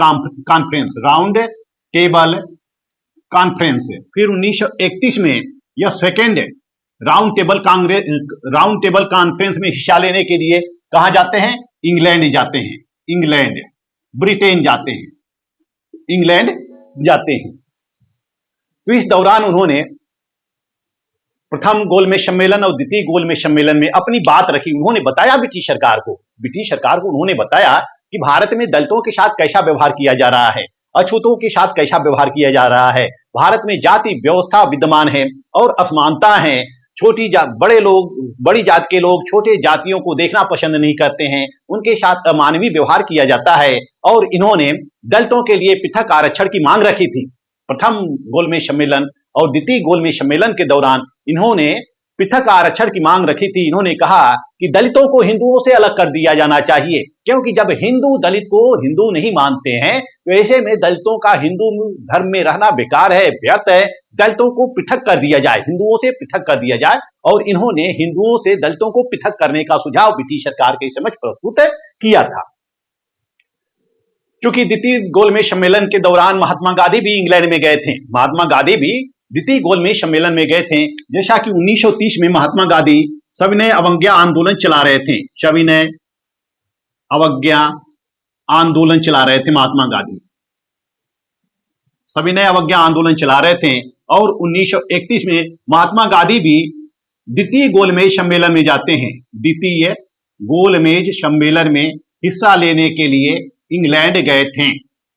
conference. फिर 1931 में यह सेकेंड राउंड टेबल कॉन्फ्रेंस में हिस्सा लेने के लिए कहां जाते हैं? इंग्लैंड ब्रिटेन जाते हैं। तो इस दौरान उन्होंने प्रथम गोलमेज सम्मेलन और द्वितीय गोलमेज सम्मेलन में अपनी बात रखी। उन्होंने बताया ब्रिटिश सरकार को उन्होंने बताया कि भारत में दलितों के साथ कैसा व्यवहार किया जा रहा है, अछूतों के साथ कैसा व्यवहार किया जा रहा है। भारत में जाति व्यवस्था विद्यमान है और असमानता है। बड़ी जात के लोग छोटे जातियों को देखना पसंद नहीं करते हैं, उनके साथ अमानवीय व्यवहार किया जाता है। और इन्होंने दलितों के लिए पृथक आरक्षण की मांग रखी थी। प्रथम गोलमेज सम्मेलन और द्वितीय गोलमेज सम्मेलन के दौरान इन्होंने पृथक आरक्षण की मांग रखी थी। इन्होंने कहा कि दलितों को हिंदुओं से अलग कर दिया जाना चाहिए, क्योंकि जब हिंदू दलित को हिंदू नहीं मानते हैं तो ऐसे में दलितों का हिंदू धर्म में रहना बेकार है, व्यर्थ है। दलितों को पृथक कर दिया जाए, हिंदुओं से पृथक कर दिया जाए। और इन्होंने हिंदुओं से दलितों को पृथक करने का सुझाव ब्रिटिश सरकार के समक्ष प्रस्तुत किया था। क्योंकि द्वितीय गोलमेज सम्मेलन के दौरान महात्मा गांधी भी इंग्लैंड में गए थे। महात्मा गांधी भी द्वितीय गोलमेज सम्मेलन में गए थे। जैसा कि 1930 में महात्मा गांधी सविनय अवज्ञा आंदोलन चला रहे थे। महात्मा गांधी सविनय अवज्ञा आंदोलन चला रहे थे। और 1931 में महात्मा गांधी भी द्वितीय गोलमेज सम्मेलन में जाते हैं। द्वितीय गोलमेज सम्मेलन में हिस्सा लेने के लिए इंग्लैंड गए थे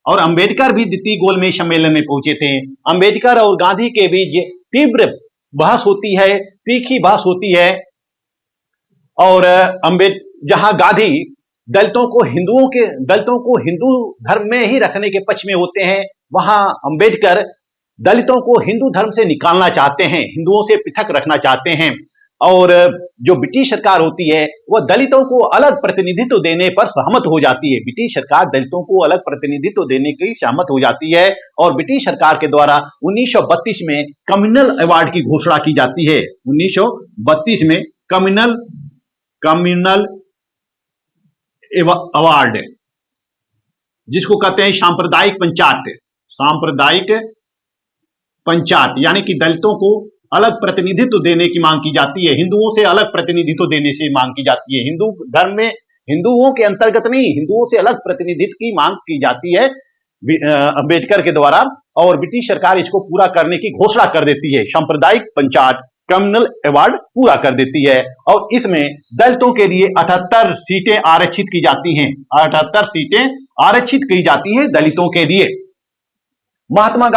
और अंबेडकर भी द्वितीय गोलमेज सम्मेलन में पहुंचे थे। अंबेडकर और गांधी के बीच तीव्र बहस होती है, तीखी बहस होती है और जहां गांधी दलितों को हिंदू धर्म में ही रखने के पक्ष में होते हैं, वहां अंबेडकर दलितों को हिंदू धर्म से निकालना चाहते हैं, हिंदुओं से पृथक रखना चाहते हैं। और जो ब्रिटिश सरकार होती है वह दलितों को अलग प्रतिनिधित्व देने पर सहमत हो जाती है। ब्रिटिश सरकार दलितों को अलग प्रतिनिधित्व देने की सहमत हो जाती है और ब्रिटिश सरकार के द्वारा 1932 में कम्युनल अवार्ड की घोषणा की जाती है। 1932 में कम्युनल अवार्ड, जिसको कहते हैं सांप्रदायिक पंचायत, यानी कि दलितों को अलग प्रतिनिधित्व देने की मांग की जाती है, हिंदुओं से अलग प्रतिनिधित्व देने से मांग की जाती है। हिंदू धर्म में हिंदुओं के अंतर्गत नहीं, हिंदुओं से अलग प्रतिनिधित्व की मांग की जाती है अंबेडकर के द्वारा और ब्रिटिश सरकार इसको पूरा करने की घोषणा कर देती है। सांप्रदायिक पंचायत कम्युनल अवार्ड पूरा कर देती है और इसमें दलितों के लिए 78 सीटें आरक्षित की जाती हैं। 78 सीटें आरक्षित की जाती हैं दलितों के लिए। महात्मा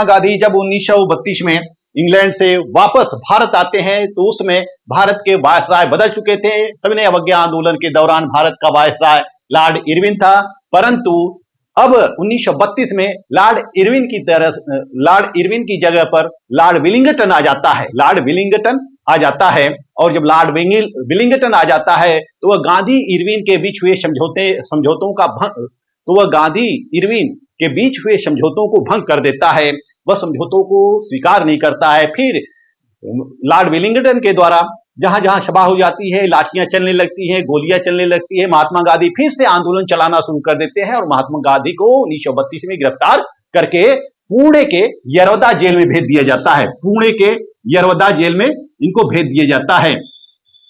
गांधी जब 1932 में इंग्लैंड से वापस भारत आते हैं तो उसमें भारत के वायसराय बदल चुके थे। सविनय अवज्ञा आंदोलन के दौरान भारत का वायसराय लॉर्ड इरविन था, परंतु अब 1932 में लॉर्ड इरविन की जगह पर लॉर्ड विलिंगटन आ जाता है। और जब लॉर्ड विलिंगटन आ जाता है तो वह गांधी इरविन के बीच हुए समझौतों को भंग कर देता है। वह समझौतों को स्वीकार नहीं करता है। फिर लॉर्ड विलिंगटन के द्वारा जहां जहां सभा हो जाती है, लाठियां चलने लगती हैं, गोलियां चलने लगती है, महात्मा गांधी फिर से आंदोलन चलाना शुरू कर देते हैं और महात्मा गांधी को 1932 में गिरफ्तार करके पुणे के यरवदा जेल में भेज दिया जाता है। पुणे के यरवदा जेल में इनको भेज दिया जाता है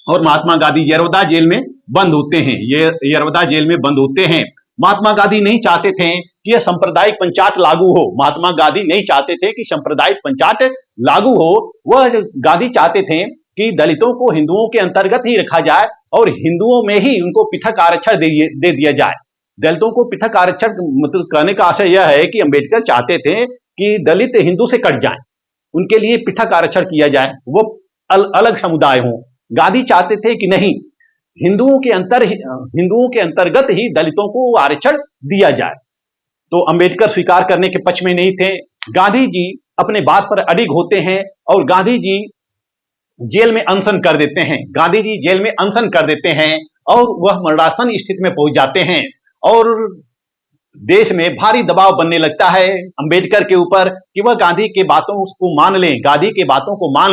और महात्मा गांधी यरवदा जेल में बंद होते हैं। ये यरवदा जेल में बंद होते हैं। महात्मा गांधी नहीं चाहते थे कि यह सांप्रदायिक पंचायत लागू हो। महात्मा गांधी नहीं चाहते थे कि सांप्रदायिक पंचायत लागू हो। वह गांधी चाहते थे कि दलितों को हिंदुओं के अंतर्गत ही रखा जाए और हिंदुओं में ही उनको पृथक आरक्षण दे दिया जाए। दलितों को पृथक आरक्षण मतलब कहने का आशय यह है कि अंबेडकर चाहते थे कि दलित हिंदू से कट जाएं, उनके लिए पृथक आरक्षण किया जाए, वो अलग समुदाय हो। गांधी चाहते थे कि नहीं, हिंदुओं के अंतर्गत ही दलितों को आरक्षण दिया जाए। तो अंबेडकर स्वीकार करने के पक्ष में नहीं थे। गांधी जी अपने बात पर अडिग होते हैं और गांधी जी जेल में अनशन कर देते हैं और वह मरणासन स्थिति में पहुंच जाते हैं और देश में भारी दबाव बनने लगता है अंबेडकर के ऊपर कि वह गांधी के बातों को मान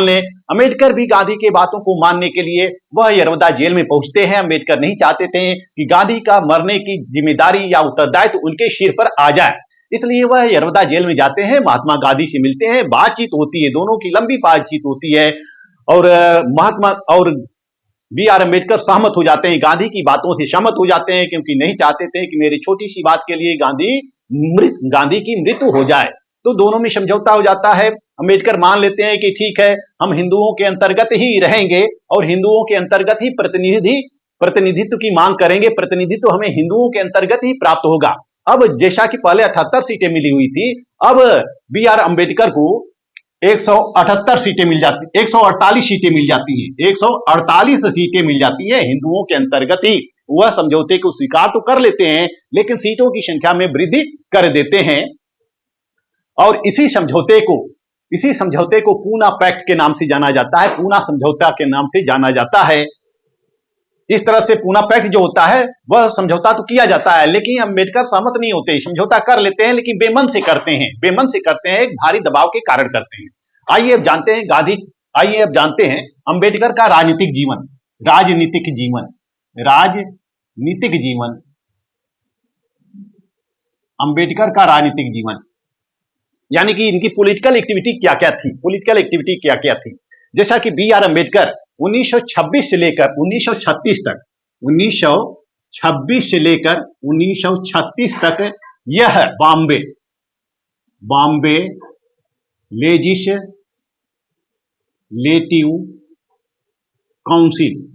लें। अंबेडकर भी गांधी के बातों को मानने के लिए वह यरवदा जेल में पहुंचते हैं। अंबेडकर नहीं चाहते थे कि गांधी का मरने की जिम्मेदारी या उत्तरदायित्व उनके सिर पर आ जाए, इसलिए वह यरवदा जेल में जाते हैं, महात्मा गांधी से मिलते हैं, बातचीत होती है, दोनों की लंबी बातचीत होती है और महात्मा और B.R. अम्बेडकर सहमत हो जाते हैं, गांधी की बातों से सहमत हो जाते हैं, क्योंकि नहीं चाहते थे कि मेरी छोटी सी बात के लिए गांधी की मृत्यु हो जाए। तो दोनों में समझौता हो जाता है। अम्बेडकर मान लेते हैं कि ठीक है, हम हिंदुओं के अंतर्गत ही रहेंगे और हिंदुओं के अंतर्गत ही प्रतिनिधित्व की मांग करेंगे, प्रतिनिधित्व हमें हिंदुओं के अंतर्गत ही प्राप्त होगा। अब जैसा कि पहले 78 सीटें मिली हुई थी, अब B.R. अम्बेडकर को 148 सीटें मिल जाती, 148 सीटें मिल जाती हैं, 148 सीटें मिल जाती हैं हिंदुओं के अंतर्गत ही। वह समझौते को स्वीकार तो कर लेते हैं लेकिन सीटों की संख्या में वृद्धि कर देते हैं और इसी समझौते को पूना पैक्ट के नाम से जाना जाता है, पूना समझौता के नाम से जाना जाता है। इस तरह से पूना पैक्ट जो होता है वह समझौता तो किया जाता है लेकिन अम्बेडकर सहमत नहीं होते, समझौता कर लेते हैं लेकिन बेमन से करते हैं, एक भारी दबाव के कारण करते हैं। आइए अब जानते हैं अम्बेडकर का राजनीतिक जीवन, अम्बेडकर का राजनीतिक जीवन, यानी कि इनकी पॉलिटिकल एक्टिविटी क्या क्या थी। जैसा कि B.R. अम्बेडकर 1926 से लेकर 1936 तक यह Bombay legislative council,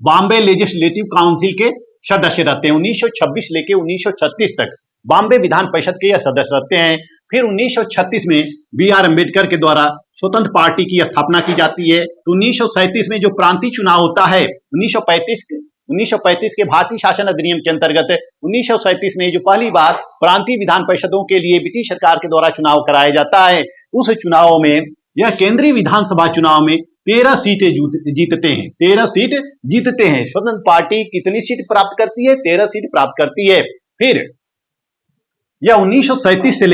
Bombay legislative council के सदस्य रहते हैं। 1926 लेके 1936 तक बॉम्बे विधान परिषद के यह सदस्य रहते हैं। फिर 1936 में बी आर अम्बेडकर के द्वारा स्वतंत्र पार्टी की स्थापना की जाती है। तो 1937 में जो प्रांतीय चुनाव होता है, 1935 के भारतीय शासन अधिनियम के अंतर्गत 1937 में जो पहली बार प्रांतीय विधान परिषदों के लिए ब्रिटिश सरकार के द्वारा चुनाव कराया जाता है, उस चुनाव में यह केंद्रीय विधानसभा चुनाव में 13 सीटें जीतते हैं। 13 सीट जीतते हैं। स्वतंत्र पार्टी कितनी सीट प्राप्त करती है? 13 सीट प्राप्त करती है। फिर यह 1937 से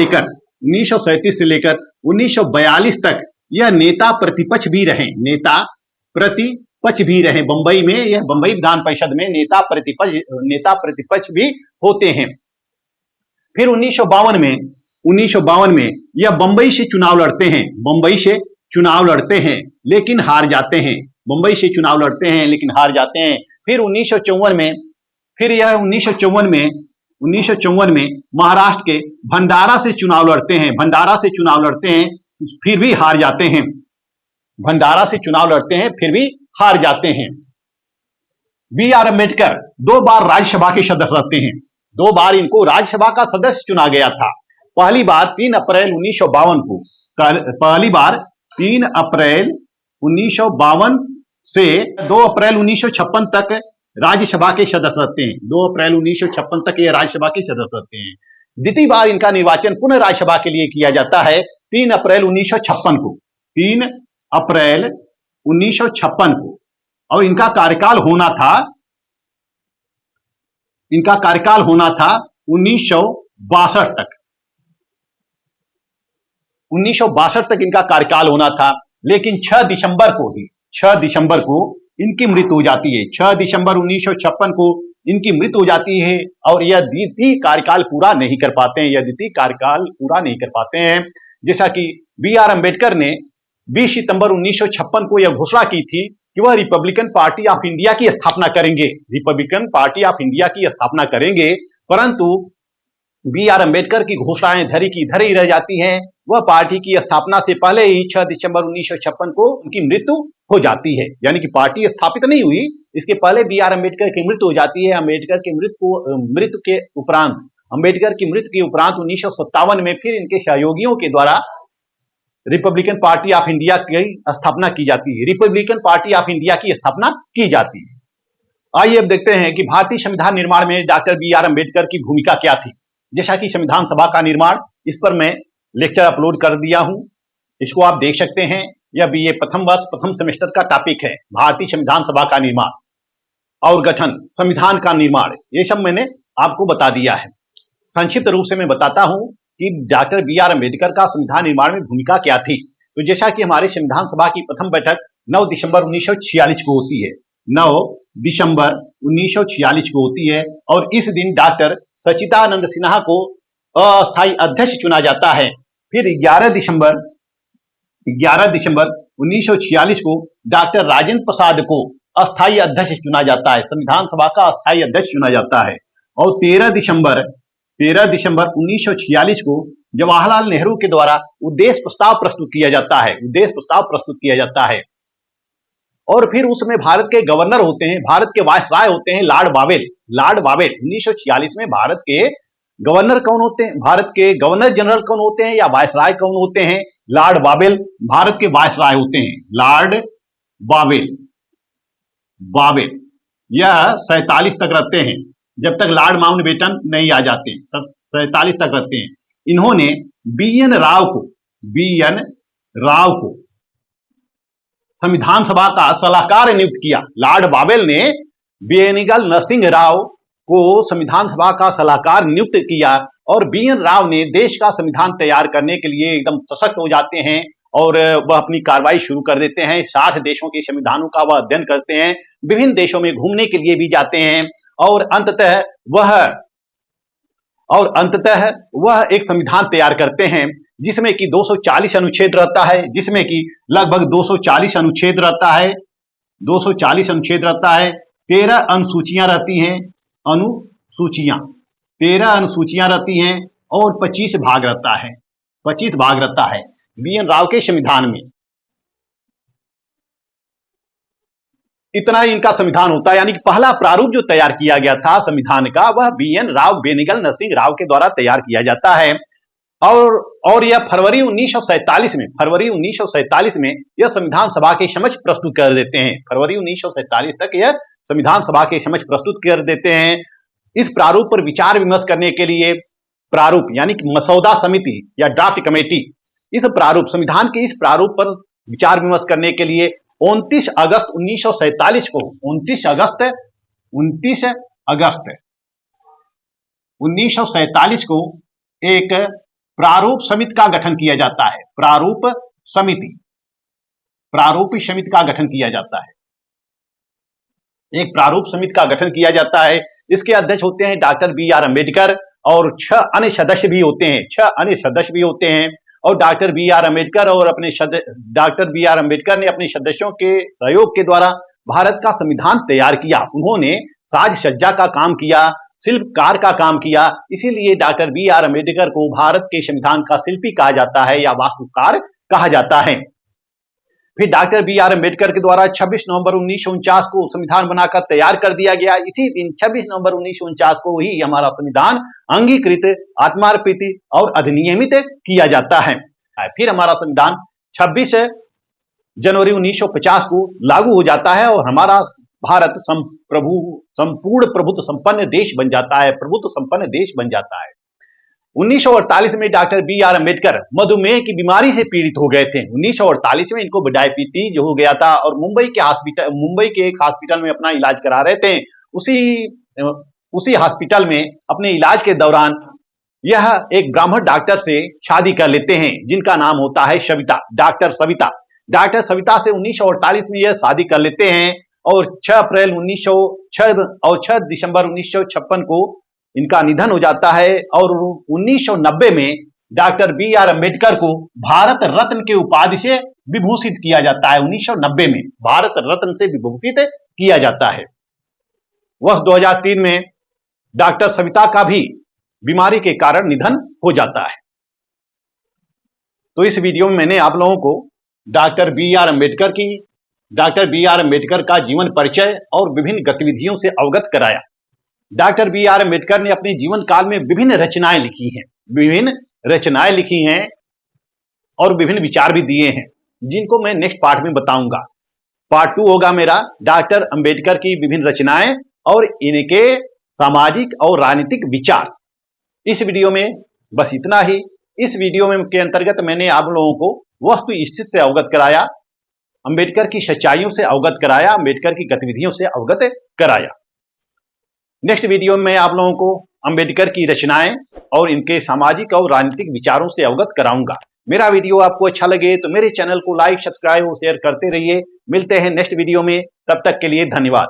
लेकर 1942 तक यह नेता प्रतिपक्ष भी रहे। नेता प्रतिपक्ष भी रहे। बंबई में, यह बंबई विधान परिषद में नेता प्रतिपक्ष भी होते हैं। फिर 1952 में यह बंबई से चुनाव लड़ते हैं। बंबई से चुनाव लड़ते हैं लेकिन हार जाते हैं। बंबई से चुनाव लड़ते हैं लेकिन हार जाते हैं। फिर 1954 में महाराष्ट्र के भंडारा से चुनाव लड़ते हैं। भंडारा से चुनाव लड़ते हैं फिर भी हार जाते हैं। भंडारा से चुनाव लड़ते हैं फिर भी हार जाते हैं। बी आर अम्बेडकर 2 बार राज्यसभा के सदस्य रहते हैं। 2 बार इनको राज्यसभा का सदस्य चुना गया था। पहली बार 3 अप्रैल 1952 को, पहली बार 3 अप्रैल 1952 से 2 अप्रैल 1956 तक राज्यसभा के सदस्य रहते हैं। 2 अप्रैल 1956 तक ये राज्यसभा के सदस्य रहते हैं। द्वितीय बार इनका निर्वाचन पुनः राज्यसभा के लिए किया जाता है 3 अप्रैल 1956 को। 3 अप्रैल 1956 को। और इनका कार्यकाल होना था 1962 तक। 1962 तक इनका कार्यकाल होना था, लेकिन 6 दिसंबर को इनकी मृत्यु हो जाती है। 6 दिसंबर 1956 को इनकी मृत्यु हो जाती है और यह द्वितीय कार्यकाल पूरा नहीं कर पाते हैं। जैसा कि बी आर अम्बेडकर ने 20 सितंबर 1956 को यह घोषणा की थी कि वह रिपब्लिकन पार्टी ऑफ इंडिया की स्थापना करेंगे। परंतु बी आर अम्बेडकर की घोषणाएं धरी की धरी रह जाती हैं। वह पार्टी की स्थापना से पहले ही 6 दिसंबर 1956 को उनकी मृत्यु हो जाती है। यानी कि पार्टी स्थापित नहीं हुई, इसके पहले बी आर अम्बेडकर की मृत्यु हो जाती है। अम्बेडकर की मृत्यु के उपरांत 1957 में फिर इनके सहयोगियों के द्वारा रिपब्लिकन पार्टी ऑफ इंडिया की स्थापना की जाती है। आइए अब देखते हैं कि भारतीय संविधान निर्माण में डॉक्टर बी आर अम्बेडकर की भूमिका क्या थी। जैसा कि संविधान सभा का निर्माण, इस पर मैं लेक्चर अपलोड कर दिया हूं, इसको आप देख सकते हैं। यह बीए प्रथम वर्ष प्रथम सेमेस्टर का टॉपिक है, भारतीय संविधान सभा का निर्माण और गठन, संविधान का निर्माण, ये सब मैंने आपको बता दिया है। संक्षिप्त रूप से मैं बताता हूं कि डॉक्टर बी आर अम्बेडकर का संविधान निर्माण में भूमिका क्या थी। तो जैसा कि हमारे संविधान सभा की प्रथम बैठक 9 दिसंबर 1946 को होती है, 9 दिसंबर 1946 को होती है और इस दिन डॉक्टर सच्चिदानंद सिन्हा को अस्थायी अध्यक्ष चुना जाता है। फिर 11 दिसंबर 1946 को डॉक्टर राजेंद्र प्रसाद को अस्थायी अध्यक्ष चुना जाता है, संविधान सभा का अस्थायी अध्यक्ष चुना जाता है। और 13 दिसंबर 1946 को जवाहरलाल नेहरू के द्वारा उद्देश्य प्रस्ताव प्रस्तुत किया जाता है। और फिर उसमें भारत के गवर्नर होते हैं, भारत के वायसराय होते हैं लॉर्ड बावेल। 1946 में भारत के गवर्नर कौन होते हैं? भारत के गवर्नर जनरल कौन होते हैं या वायसराय कौन होते हैं? लॉर्ड बावेल भारत के वायसराय होते हैं। लॉर्ड बावेल यह 47 तक रहते हैं, जब तक लॉर्ड माउंटबेटन नहीं आ जाते, 47 तक रहते हैं। इन्होंने बी एन राव को संविधान सभा का सलाहकार नियुक्त किया। लॉर्ड बावेल ने बेनिगल नरसिंह राव को संविधान सभा का सलाहकार नियुक्त किया और बी एन राव ने देश का संविधान तैयार करने के लिए एकदम सशक्त हो जाते हैं और वह अपनी कार्रवाई शुरू कर देते हैं। 60 देशों के संविधानों का वह अध्ययन करते हैं, विभिन्न देशों में घूमने के लिए भी जाते हैं और अंततः वह एक संविधान तैयार करते हैं जिसमें कि 240 अनुच्छेद रहता है, जिसमें कि लगभग 240 अनुच्छेद रहता है, 13 अनुसूचियां रहती हैं, 13 अनुसूचियां रहती हैं और 25 भाग रहता है। बी एन राव के संविधान में इतना ही इनका संविधान होता है। यानी कि पहला प्रारूप जो तैयार किया गया था संविधान का, वह बीएन राव बेनेगल नरसिंह राव के द्वारा तैयार किया जाता है। और यह फरवरी 1947 में यह संविधान सभा के समक्ष प्रस्तुत कर देते हैं। फरवरी 1947 तक यह संविधान सभा के समक्ष प्रस्तुत कर देते हैं। इस प्रारूप पर विचार विमर्श करने के लिए प्रारूप यानी कि मसौदा समिति या ड्राफ्ट कमेटी इस प्रारूप संविधान के इस प्रारूप पर विचार विमर्श करने के लिए 29 अगस्त 1947 को 29 अगस्त 1947 को एक प्रारूप समिति का गठन किया जाता है। प्रारूप समिति का गठन किया जाता है। एक प्रारूप समिति का गठन किया जाता है। इसके अध्यक्ष होते हैं डॉक्टर BR अम्बेडकर और 6 अन्य सदस्य भी होते हैं। और डॉक्टर BR अम्बेडकर ने अपने सदस्यों के सहयोग के द्वारा भारत का संविधान तैयार किया। उन्होंने साज सज्जा का काम किया, शिल्पकार का काम किया। इसीलिए डॉक्टर BR अम्बेडकर को भारत के संविधान का शिल्पी कहा जाता है या वास्तुकार कहा जाता है। फिर डॉक्टर BR अम्बेडकर के द्वारा 26 नवंबर 1949 को संविधान बनाकर तैयार कर दिया गया। इसी दिन 26 नवंबर 1949 को ही हमारा संविधान अंगीकृत, आत्मार्पित और अधिनियमित किया जाता है। फिर हमारा संविधान 26 जनवरी 1950 को लागू हो जाता है और हमारा भारत संपूर्ण प्रभुत्व संपन्न देश बन जाता है। 1948 में डॉक्टर BR अम्बेडकर मधुमेह की बीमारी से पीड़ित हो गए थे। 1948 में इनको डायबिटीज हो गया था और मुंबई के एक हॉस्पिटल में अपना इलाज करा रहे थे। उसी हॉस्पिटल में अपने इलाज के दौरान यह एक ब्राह्मण डॉक्टर से शादी कर लेते हैं जिनका नाम होता है सविता, डॉक्टर सविता से 1948 में यह शादी कर लेते हैं और 6 दिसंबर 1956 को इनका निधन हो जाता है। और 1990 में डॉक्टर BR अम्बेडकर को भारत रत्न के उपाधि से विभूषित किया जाता है। 1990 में भारत रत्न से विभूषित किया जाता है। वर्ष 2003 में डॉक्टर सविता का भी बीमारी के कारण निधन हो जाता है। तो इस वीडियो में मैंने आप लोगों को डॉक्टर BR अम्बेडकर का जीवन परिचय और विभिन्न गतिविधियों से अवगत कराया। डॉक्टर BR अम्बेडकर ने अपने जीवन काल में विभिन्न रचनाएं लिखी हैं और विभिन्न विचार भी दिए हैं, जिनको मैं नेक्स्ट पार्ट में बताऊंगा। पार्ट 2 होगा मेरा डॉक्टर अम्बेडकर की विभिन्न रचनाएं और इनके सामाजिक और राजनीतिक विचार। इस वीडियो में बस इतना ही। इस वीडियो में के अंतर्गत मैंने आप लोगों को वस्तु स्थिति से अवगत कराया, अम्बेडकर की सच्चाइयों से अवगत कराया, अम्बेडकर की गतिविधियों से अवगत कराया। नेक्स्ट वीडियो में मैं आप लोगों को अम्बेडकर की रचनाएं और इनके सामाजिक और राजनीतिक विचारों से अवगत कराऊंगा। मेरा वीडियो आपको अच्छा लगे तो मेरे चैनल को लाइक, सब्सक्राइब और शेयर करते रहिए। मिलते हैं नेक्स्ट वीडियो में, तब तक के लिए धन्यवाद।